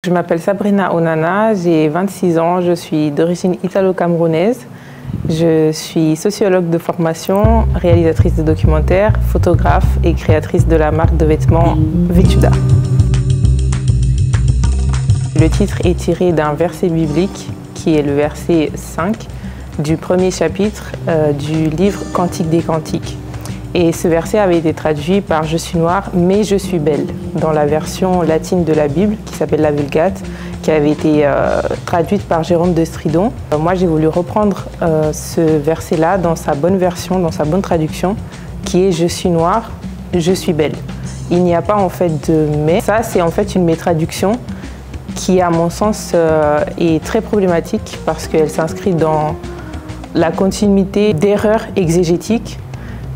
Je m'appelle Sabrina Onana, j'ai 26 ans, je suis d'origine italo-camerounaise. Je suis sociologue de formation, réalisatrice de documentaires, photographe et créatrice de la marque de vêtements Vetuda. Le titre est tiré d'un verset biblique qui est le verset 5 du premier chapitre du livre Cantique des Cantiques. Et ce verset avait été traduit par « Je suis noire, mais je suis belle » dans la version latine de la Bible qui s'appelle la Vulgate, qui avait été traduite par Jérôme de Stridon. Moi, j'ai voulu reprendre ce verset-là dans sa bonne version, dans sa bonne traduction, qui est « Je suis noire, je suis belle ». Il n'y a pas en fait de « mais ». Ça, c'est en fait une métraduction qui, à mon sens, est très problématique parce qu'elle s'inscrit dans la continuité d'erreurs exégétiques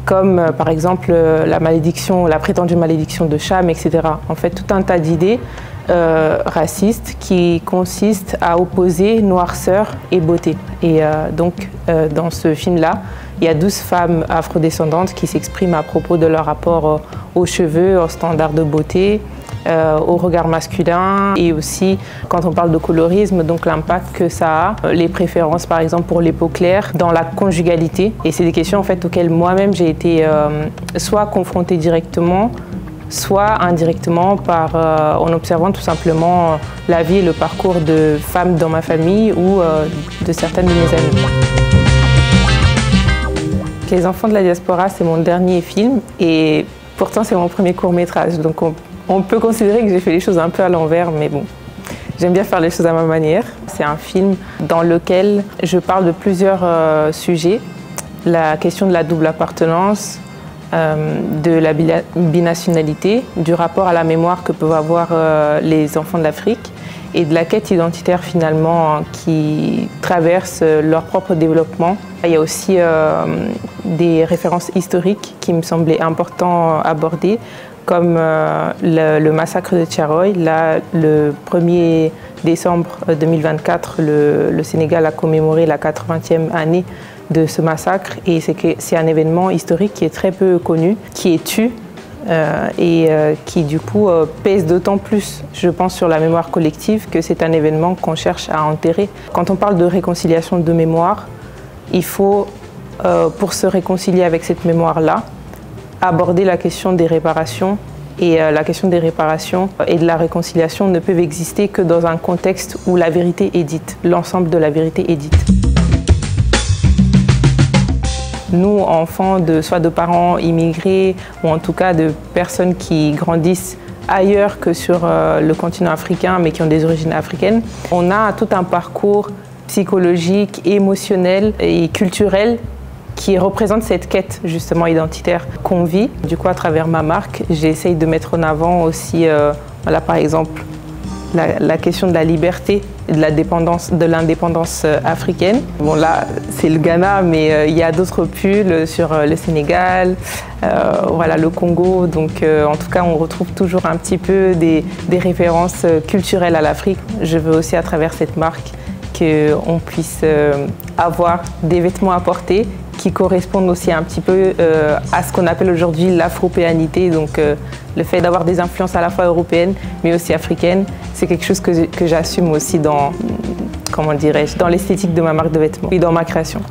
comme par exemple la malédiction, la prétendue malédiction de Cham, etc. En fait, tout un tas d'idées racistes qui consistent à opposer noirceur et beauté. Et donc, dans ce film-là, il y a 12 femmes afrodescendantes qui s'expriment à propos de leur rapport aux cheveux, aux standards de beauté, au regard masculin et aussi quand on parle de colorisme, donc l'impact que ça a, les préférences par exemple pour les peaux claires dans la conjugalité. Et c'est des questions en fait auxquelles moi-même j'ai été soit confrontée directement, soit indirectement en observant tout simplement la vie et le parcours de femmes dans ma famille ou de certaines de mes amies. Les enfants de la diaspora, c'est mon dernier film et pourtant c'est mon premier court-métrage. Donc on peut considérer que j'ai fait les choses un peu à l'envers, mais bon, j'aime bien faire les choses à ma manière. C'est un film dans lequel je parle de plusieurs sujets. La question de la double appartenance, de la binationalité, du rapport à la mémoire que peuvent avoir les enfants de l'Afrique et de la quête identitaire finalement qui traverse leur propre développement. Il y a aussi des références historiques qui me semblaient importantes à aborder, comme le massacre de Thiaroye. Là, le 1er décembre 2024, le Sénégal a commémoré la 80e année de ce massacre et c'est un événement historique qui est très peu connu, qui est tu et qui du coup pèse d'autant plus, je pense, sur la mémoire collective que c'est un événement qu'on cherche à enterrer. Quand on parle de réconciliation de mémoire, il faut, pour se réconcilier avec cette mémoire-là, aborder la question des réparations. Et la question des réparations et de la réconciliation ne peuvent exister que dans un contexte où la vérité est dite, l'ensemble de la vérité est dite. Nous, enfants soit de parents immigrés ou en tout cas de personnes qui grandissent ailleurs que sur le continent africain mais qui ont des origines africaines, on a tout un parcours psychologique, émotionnel et culturel qui représente cette quête justement identitaire qu'on vit. Du coup, à travers ma marque, j'essaye de mettre en avant aussi, voilà, par exemple, la question de la liberté et de l'indépendance africaine. Bon là, c'est le Ghana, mais il y a d'autres pulls sur le Sénégal, voilà, le Congo. Donc en tout cas, on retrouve toujours un petit peu des références culturelles à l'Afrique. Je veux aussi, à travers cette marque, qu'on puisse avoir des vêtements à porter qui correspondent aussi un petit peu à ce qu'on appelle aujourd'hui l'afropéanité. Donc le fait d'avoir des influences à la fois européennes mais aussi africaines, c'est quelque chose que j'assume aussi dans, comment dirais-je, dans l'esthétique de ma marque de vêtements et dans ma création.